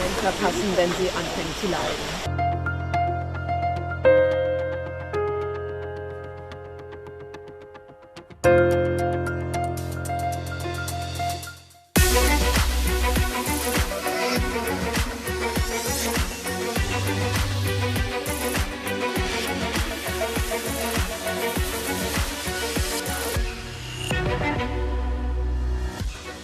Moment verpassen, wenn sie anfangen zu leiden.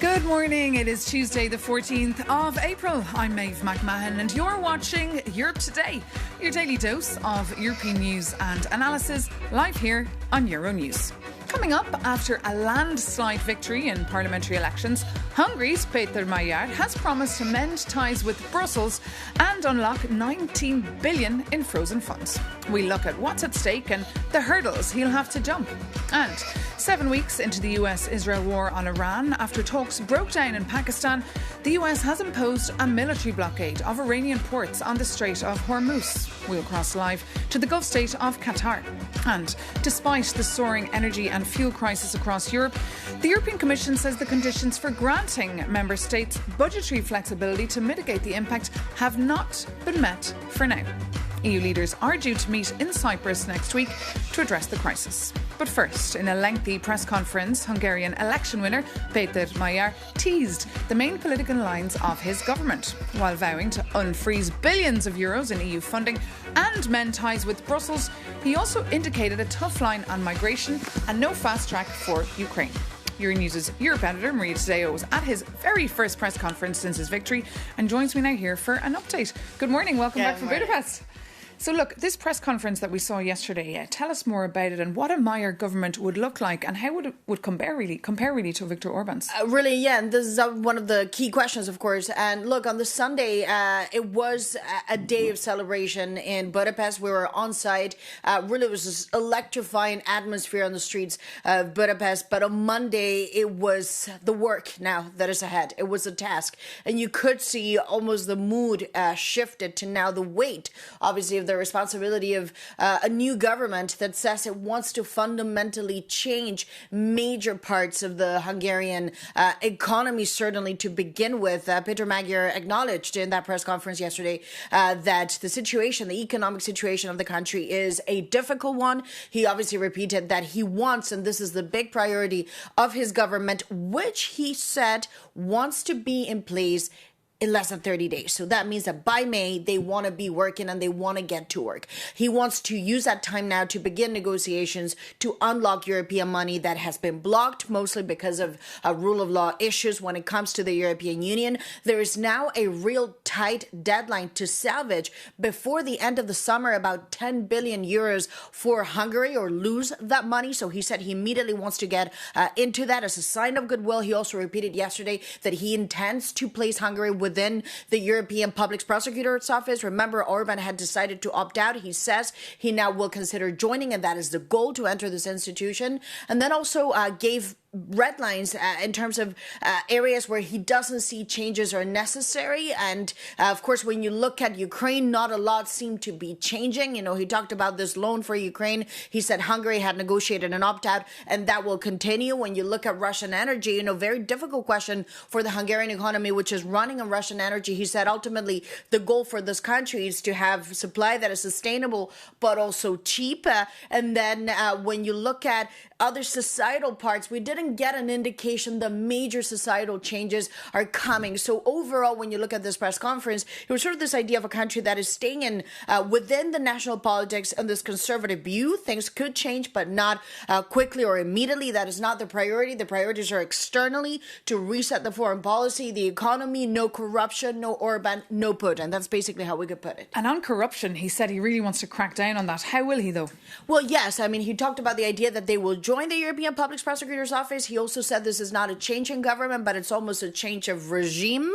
Good morning. It is Tuesday, the 14th of April. I'm Maeve McMahon and you're watching Europe Today, your daily dose of European news and analysis, live here on Euronews. Coming up, after a landslide victory in parliamentary elections, Hungary's Péter Magyar has promised to mend ties with Brussels and unlock 19 billion in frozen funds. We look at what's at stake and the hurdles he'll have to jump. And 7 weeks into the US-Israel war on Iran, after talks broke down in Pakistan, the US has imposed a military blockade of Iranian ports on the Strait of Hormuz. We'll cross live to the Gulf state of Qatar. And despite the soaring energy and fuel crisis across Europe, the European Commission says the conditions for granting member states budgetary flexibility to mitigate the impact have not been met for now. EU leaders are due to meet in Cyprus next week to address the crisis. But first, in a lengthy press conference, Hungarian election winner Péter Magyar teased the main political lines of his government. While vowing to unfreeze billions of euros in EU funding and mend ties with Brussels, he also indicated a tough line on migration and no fast track for Ukraine. Euronews' Europe editor, Maria Tadeo, was at his very first press conference since his victory and joins me now here for an update. Good morning, welcome back from Budapest. So look, this press conference that we saw yesterday, tell us more about it and what a Magyar government would look like and how it would compare really to Viktor Orban's. And this is one of the key questions, of course. And look, on the Sunday, it was a day of celebration in Budapest. We were on site. Really, it was this electrifying atmosphere on the streets of Budapest. But on Monday, it was the work now that is ahead. It was a task. And you could see almost the mood shifted to now the weight, obviously, of the responsibility of a new government that says it wants to fundamentally change major parts of the Hungarian economy, certainly to begin with. Péter Magyar acknowledged in that press conference yesterday that the economic situation of the country is a difficult one. He obviously repeated that he wants, and this is the big priority of his government, which he said wants to be in place in less than 30 days. So that means that by May, they want to be working and they want to get to work. He wants to use that time now to begin negotiations to unlock European money that has been blocked, mostly because of rule of law issues when it comes to the European Union. There is now a real tight deadline to salvage before the end of the summer about 10 billion euros for Hungary or lose that money. So he said he immediately wants to get into that as a sign of goodwill. He also repeated yesterday that he intends to place Hungary within the European Public Prosecutor's Office. Remember, Orban had decided to opt out. He says he now will consider joining, and that is the goal, to enter this institution. And then also gave red lines in terms of areas where he doesn't see changes are necessary. And of course, when you look at Ukraine, not a lot seemed to be changing. You know, he talked about this loan for Ukraine. He said Hungary had negotiated an opt-out and that will continue. When you look at Russian energy, very difficult question for the Hungarian economy, which is running on Russian energy. He said ultimately the goal for this country is to have supply that is sustainable but also cheap. And then when you look at other societal parts, we didn't get an indication the major societal changes are coming. So overall, when you look at this press conference, it was sort of this idea of a country that is staying in within the national politics and this conservative view. Things could change, but not quickly or immediately. That is not the priority. The priorities are externally to reset the foreign policy, the economy, no corruption, no Orban, no Putin. That's basically how we could put it. And on corruption, he said he really wants to crack down on that. How will he, though? Well, yes. I mean, he talked about the idea that they will join the European Public Prosecutor's Office. He also said this is not a change in government, but it's almost a change of regime.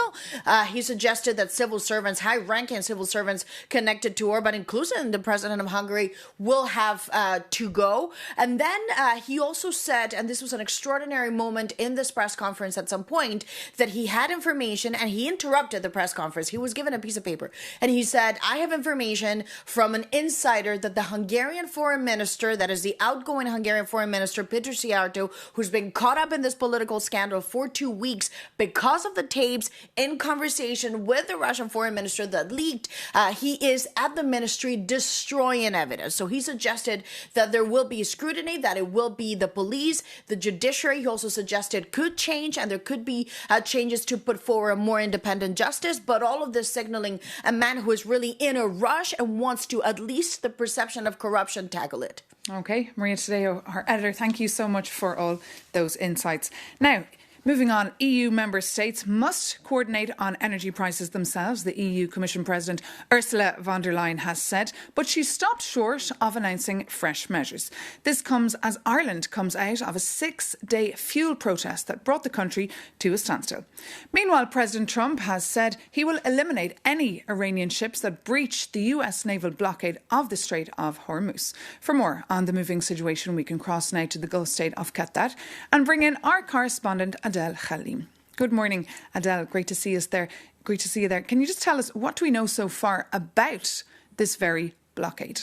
He suggested that civil servants, high-ranking civil servants connected to Orban, including the president of Hungary, will have to go. And then he also said, and this was an extraordinary moment in this press conference at some point, that he had information, and he interrupted the press conference. He was given a piece of paper, and he said, I have information from an insider that the Hungarian foreign minister, that is the outgoing Hungarian foreign minister, Péter Szijjártó, who's been been caught up in this political scandal for 2 weeks because of the tapes in conversation with the Russian foreign minister that leaked. He is at the ministry destroying evidence. So he suggested that there will be scrutiny, that it will be the police, the judiciary. He also suggested could change, and there could be changes to put forward a more independent justice. But all of this signaling a man who is really in a rush and wants to, at least the perception of corruption, tackle it. Okay, Maria Tadeo, our editor, thank you so much for all those insights. Now, moving on, EU member states must coordinate on energy prices themselves, the EU Commission President Ursula von der Leyen has said, but she stopped short of announcing fresh measures. This comes as Ireland comes out of a 6-day fuel protest that brought the country to a standstill. Meanwhile, President Trump has said he will eliminate any Iranian ships that breach the US naval blockade of the Strait of Hormuz. For more on the moving situation, we can cross now to the Gulf state of Qatar and bring in our correspondent, Adel Khalim. Good morning, Adel. Great to see us there. Great to see you there. Can you just tell us, what do we know so far about this very blockade?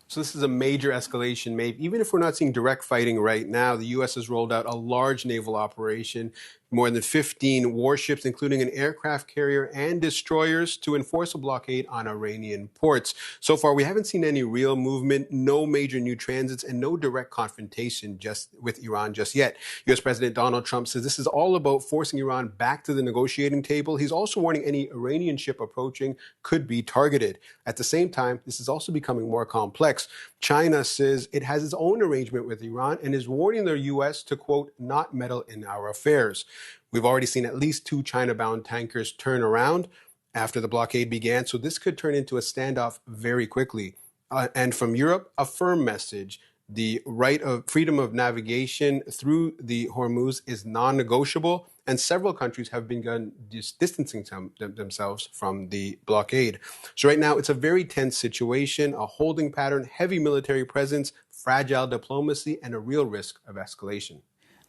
So this is a major escalation, Maeve. Even if we're not seeing direct fighting right now, the U.S. has rolled out a large naval operation, more than 15 warships, including an aircraft carrier and destroyers, to enforce a blockade on Iranian ports. So far, we haven't seen any real movement, no major new transits, and no direct confrontation with Iran just yet. U.S. President Donald Trump says this is all about forcing Iran back to the negotiating table. He's also warning any Iranian ship approaching could be targeted. At the same time, this is also becoming more complex. China says it has its own arrangement with Iran and is warning the U.S. to, quote, not meddle in our affairs. We've already seen at least 2 China-bound tankers turn around after the blockade began, so this could turn into a standoff very quickly. And from Europe, a firm message. The right of freedom of navigation through the Hormuz is non-negotiable, and several countries have begun distancing themselves from the blockade. So right now, it's a very tense situation, a holding pattern, heavy military presence, fragile diplomacy, and a real risk of escalation.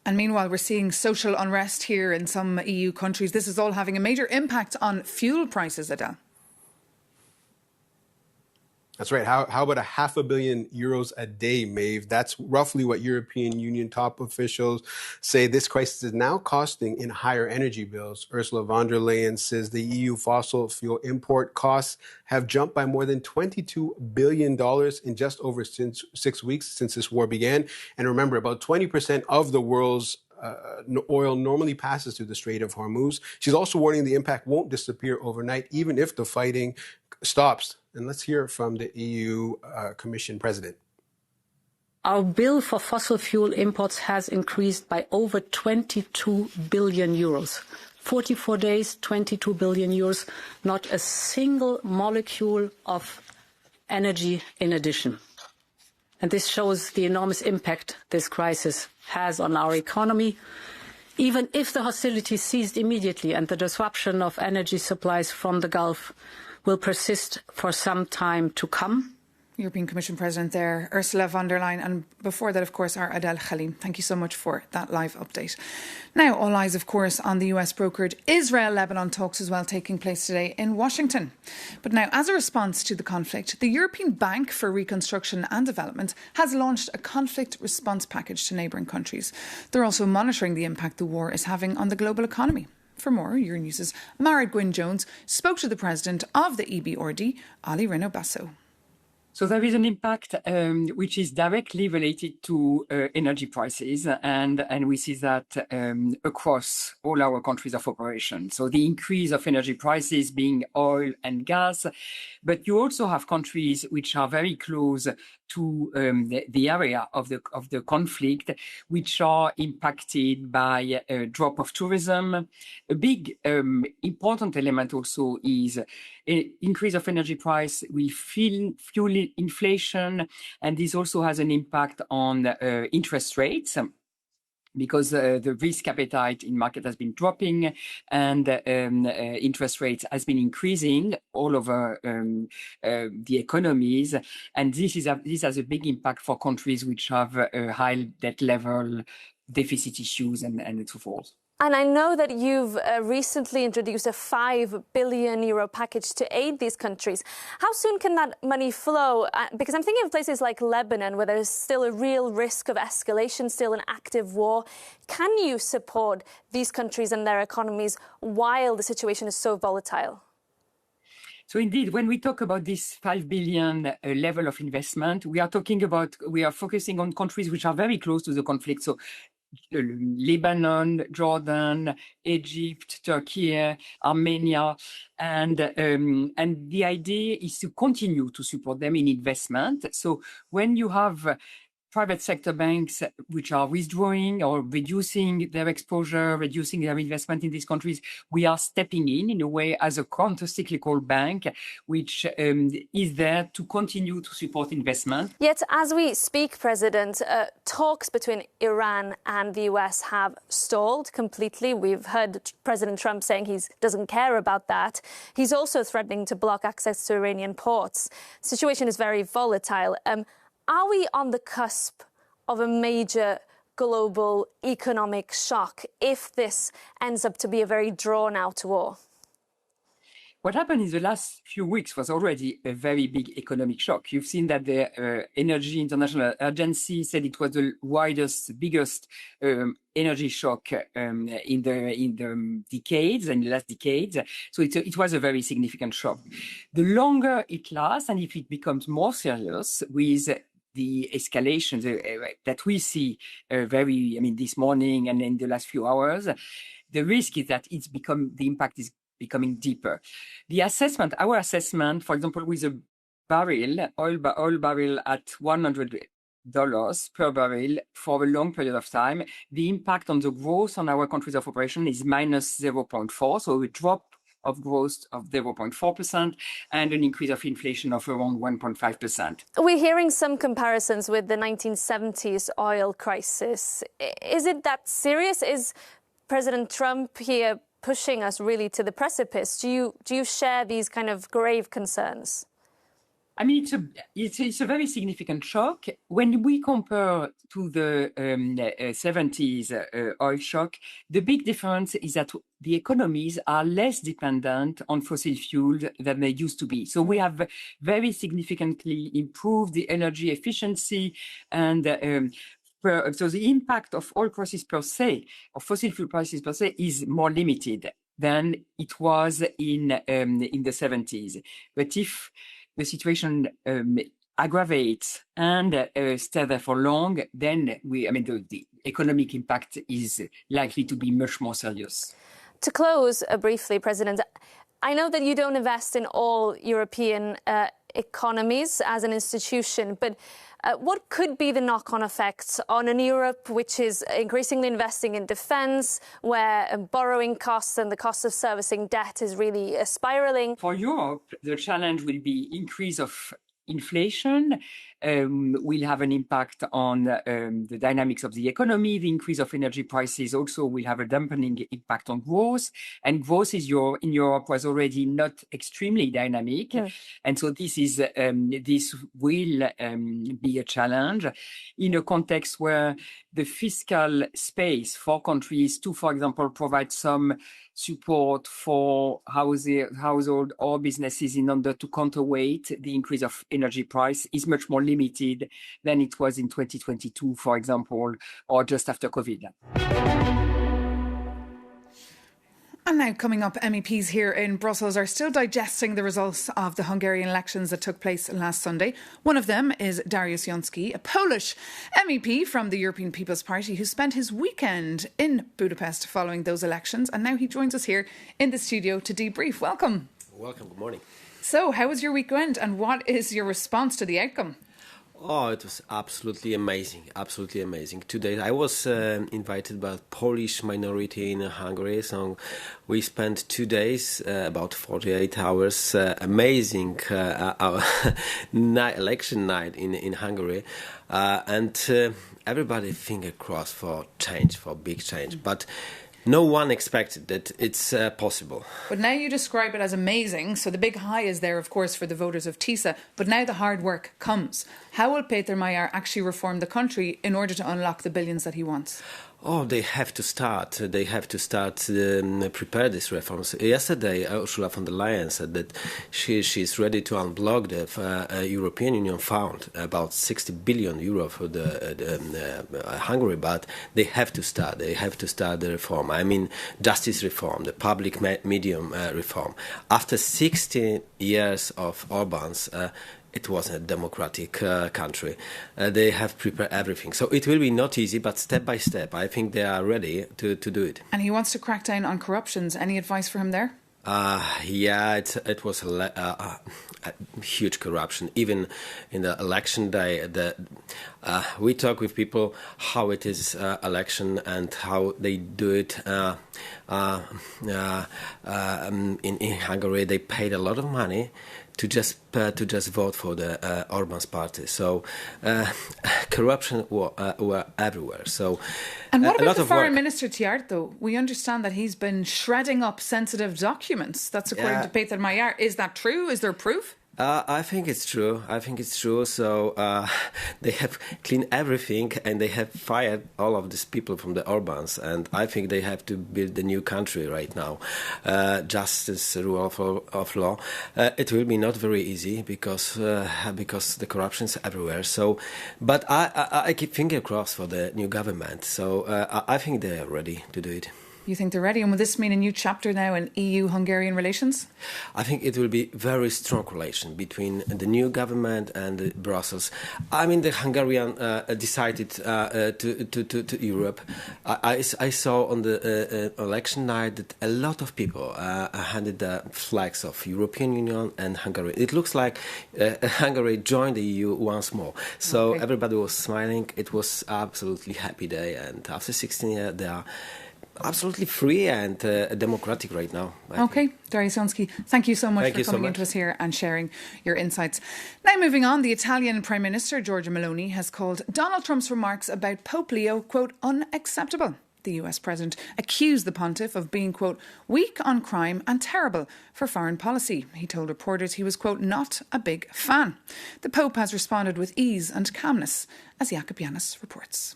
And meanwhile, we're seeing social unrest here in some EU countries. This is all having a major impact on fuel prices, Adele. That's right. How about €500 million a day, Maeve? That's roughly what European Union top officials say this crisis is now costing in higher energy bills. Ursula von der Leyen says the EU fossil fuel import costs have jumped by more than $22 billion in just over 6 weeks since this war began. And remember, about 20% of the world's oil normally passes through the Strait of Hormuz. She's also warning the impact won't disappear overnight, even if the fighting stops. And let's hear from the EU Commission President. Our bill for fossil fuel imports has increased by over 22 billion euros. 44 days, 22 billion euros, not a single molecule of energy in addition. And this shows the enormous impact this crisis has on our economy. Even if the hostilities ceased immediately and the disruption of energy supplies from the Gulf will persist for some time to come. European Commission President there, Ursula von der Leyen, and before that, of course, our Adel Khalim. Thank you so much for that live update. Now, all eyes, of course, on the US-brokered Israel-Lebanon talks as well, taking place today in Washington. But now, as a response to the conflict, the European Bank for Reconstruction and Development has launched a conflict response package to neighbouring countries. They're also monitoring the impact the war is having on the global economy. For more, Euronews' Mara Gwynne-Jones spoke to the president of the EBRD, Ali Reno Basso. So there is an impact which is directly related to energy prices, and we see that across all our countries of operation. So the increase of energy prices being oil and gas, but you also have countries which are very close to the area of the conflict, which are impacted by a drop of tourism. A big important element also is increase of energy price. We fuel inflation, and this also has an impact on interest rates, because the risk appetite in market has been dropping and interest rates has been increasing all over the economies. And this has a big impact for countries which have a high debt level, deficit issues, and so forth. And I know that you've recently introduced a €5 billion package to aid these countries. How soon can that money flow? Because I'm thinking of places like Lebanon, where there's still a real risk of escalation, still an active war. Can you support these countries and their economies while the situation is so volatile? So indeed, when we talk about this 5 billion level of investment, we are focusing on countries which are very close to the conflict. So Lebanon, Jordan, Egypt, Turkey, Armenia, and the idea is to continue to support them in investment. So when you have private sector banks which are withdrawing or reducing their exposure, reducing their investment in these countries, we are stepping in a way as a counter-cyclical bank, which is there to continue to support investment. Yet, as we speak, President, talks between Iran and the US have stalled completely. We've heard President Trump saying he doesn't care about that. He's also threatening to block access to Iranian ports. The situation is very volatile. Are we on the cusp of a major global economic shock if this ends up to be a very drawn-out war? What happened in the last few weeks was already a very big economic shock. You've seen that the Energy International Agency said it was the biggest energy shock in the last decades. So it was a very significant shock. The longer it lasts, and if it becomes more serious with the escalation that we see this morning and in the last few hours, the risk is that the impact is becoming deeper. Our assessment, for example, with a oil barrel at $100 per barrel for a long period of time, the impact on the growth on our countries of operation is minus 0.4, so a drop of growth of 0.4% and an increase of inflation of around 1.5%. We're hearing some comparisons with the 1970s oil crisis. Is it that serious? Is President Trump here pushing us really to the precipice? Do you share these kind of grave concerns? I mean, it's a very significant shock. When we compare to the 70s oil shock, the big difference is that the economies are less dependent on fossil fuel than they used to be. So we have very significantly improved the energy efficiency and so the impact of oil prices per se, of fossil fuel prices per se, is more limited than it was in the 70s. But if the situation aggravates and stays there for long, then the economic impact is likely to be much more serious. To close briefly, President, I know that you don't invest in all European economies as an institution, but what could be the knock-on effects on an Europe which is increasingly investing in defence, where borrowing costs and the cost of servicing debt is really spiralling? For Europe, the challenge will be increase of inflation. Will have an impact on the dynamics of the economy. The increase of energy prices also will have a dampening impact on growth. And growth in Europe was already not extremely dynamic. Yeah. And so this will be a challenge in a context where the fiscal space for countries to, for example, provide some support for household or businesses in order to counterweight the increase of energy price is much more limited than it was in 2022, for example, or just after COVID. And now coming up, MEPs here in Brussels are still digesting the results of the Hungarian elections that took place last Sunday. One of them is Dariusz Joński, a Polish MEP from the European People's Party who spent his weekend in Budapest following those elections. And now he joins us here in the studio to debrief. Welcome. Welcome. Good morning. So how was your weekend and what is your response to the outcome? Oh, it was absolutely amazing. Absolutely amazing. Today I was invited by Polish minority in Hungary. So we spent 2 days, about 48 hours, amazing our election night in Hungary. And everybody finger crossed for change, for big change. But no one expected that it's possible. But now you describe it as amazing. So the big high is there, of course, for the voters of TISA. But now the hard work comes. How will Peter Magyar actually reform the country in order to unlock the billions that he wants? Oh, they have to start. They have to start prepare these reforms. Yesterday, Ursula von der Leyen said that she's ready to unblock the European Union fund, about 60 billion euro for the Hungary. But they have to start. They have to start the reform. I mean, justice reform, the public medium reform. After 16 years of Orban's. It wasn't a democratic country. They have prepared everything. So it will be not easy, but step by step, I think they are ready to do it. And he wants to crack down on corruptions. Any advice for him there? Yeah, it was a huge corruption. Even in the election day, we talk with people how it is election and how they do it. In Hungary, they paid a lot of money to just vote for the Orban's party. So corruption were everywhere. So and what about the Foreign Minister Tjaard, though? We understand that he's been shredding up sensitive documents. That's according to Peter Magyar. Is that true? Is there proof? I think it's true. So they have cleaned everything and they have fired all of these people from the Orbans. And I think they have to build a new country right now. Justice, rule of law. It will be not very easy because the corruption is everywhere. So, but I keep finger crossed for the new government. So I think they are ready to do it. You think they're ready? And will this mean a new chapter now in EU-Hungarian relations? I think it will be very strong relation between the new government and Brussels. I mean, the Hungarian decided to Europe. I saw on the election night that a lot of people handed the flags of European Union and Hungary. It looks like Hungary joined the EU once more. So everybody was smiling. It was absolutely happy day. And after 16 years, they are absolutely free and democratic right now. Okay, Dariusz Joński, thank you so much for coming into us here and sharing your insights. Now moving on, the Italian Prime Minister, Giorgia Meloni, has called Donald Trump's remarks about Pope Leo, quote, unacceptable. The US President accused the pontiff of being, quote, weak on crime and terrible for foreign policy. He told reporters he was, quote, not a big fan. The Pope has responded with ease and calmness, as Jakub Janis reports.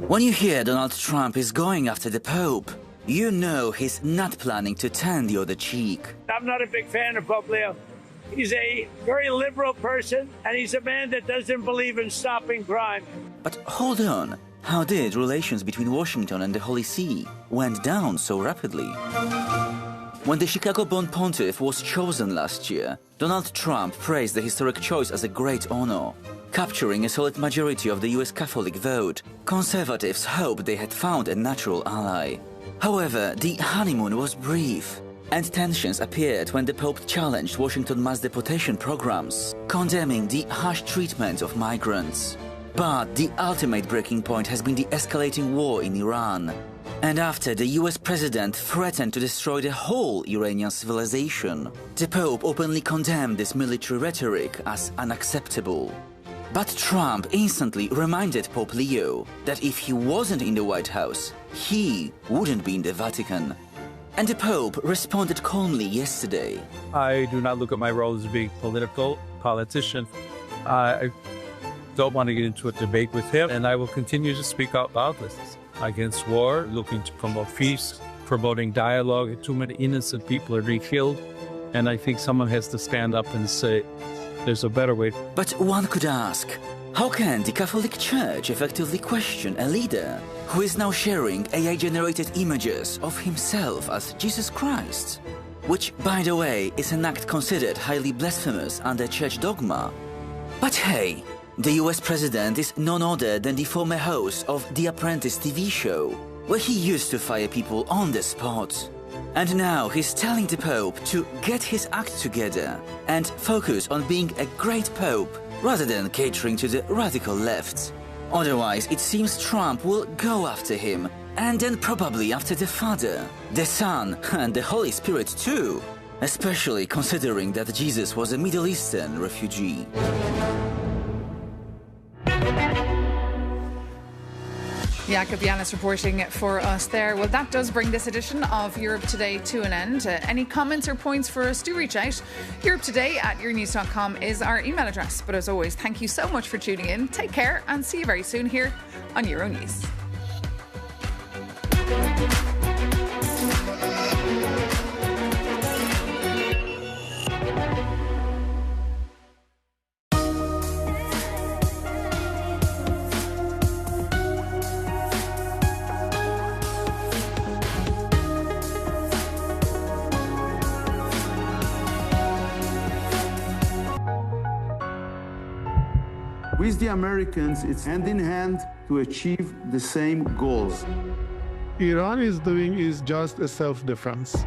When you hear Donald Trump is going after the Pope, you know he's not planning to turn the other cheek. I'm not a big fan of Pope Leo. He's a very liberal person, and he's a man that doesn't believe in stopping crime. But hold on, how did relations between Washington and the Holy See went down so rapidly? When the Chicago-born pontiff was chosen last year, Donald Trump praised the historic choice as a great honor. Capturing a solid majority of the US Catholic vote, conservatives hoped they had found a natural ally. However, the honeymoon was brief, and tensions appeared when the Pope challenged Washington's mass deportation programs, condemning the harsh treatment of migrants. But the ultimate breaking point has been the escalating war in Iran. And after the US president threatened to destroy the whole Iranian civilization, the Pope openly condemned this military rhetoric as unacceptable. But Trump instantly reminded Pope Leo that if he wasn't in the White House, he wouldn't be in the Vatican. And the Pope responded calmly yesterday. I do not look at my role as being politician. I don't want to get into a debate with him, and I will continue to speak out loudly against war, looking to promote peace, promoting dialogue. Too many innocent people are being killed, and I think someone has to stand up and say, there's a better way. But one could ask, how can the Catholic Church effectively question a leader who is now sharing AI-generated images of himself as Jesus Christ? Which, by the way, is an act considered highly blasphemous under church dogma. But hey, the US president is none other than the former host of The Apprentice TV show, where he used to fire people on the spot. And now he's telling the Pope to get his act together and focus on being a great Pope rather than catering to the radical left. Otherwise, it seems Trump will go after him, and then probably after the Father, the Son, and the Holy Spirit too, especially considering that Jesus was a Middle Eastern refugee. Jakub Janis reporting for us there. Well, that does bring this edition of Europe Today to an end. Any comments or points for us, do reach out. EuropeToday@euronews.com is our email address. But as always, thank you so much for tuning in. Take care and see you very soon here on Euronews. With the Americans, it's hand in hand to achieve the same goals. Iran is doing is just a self-defense.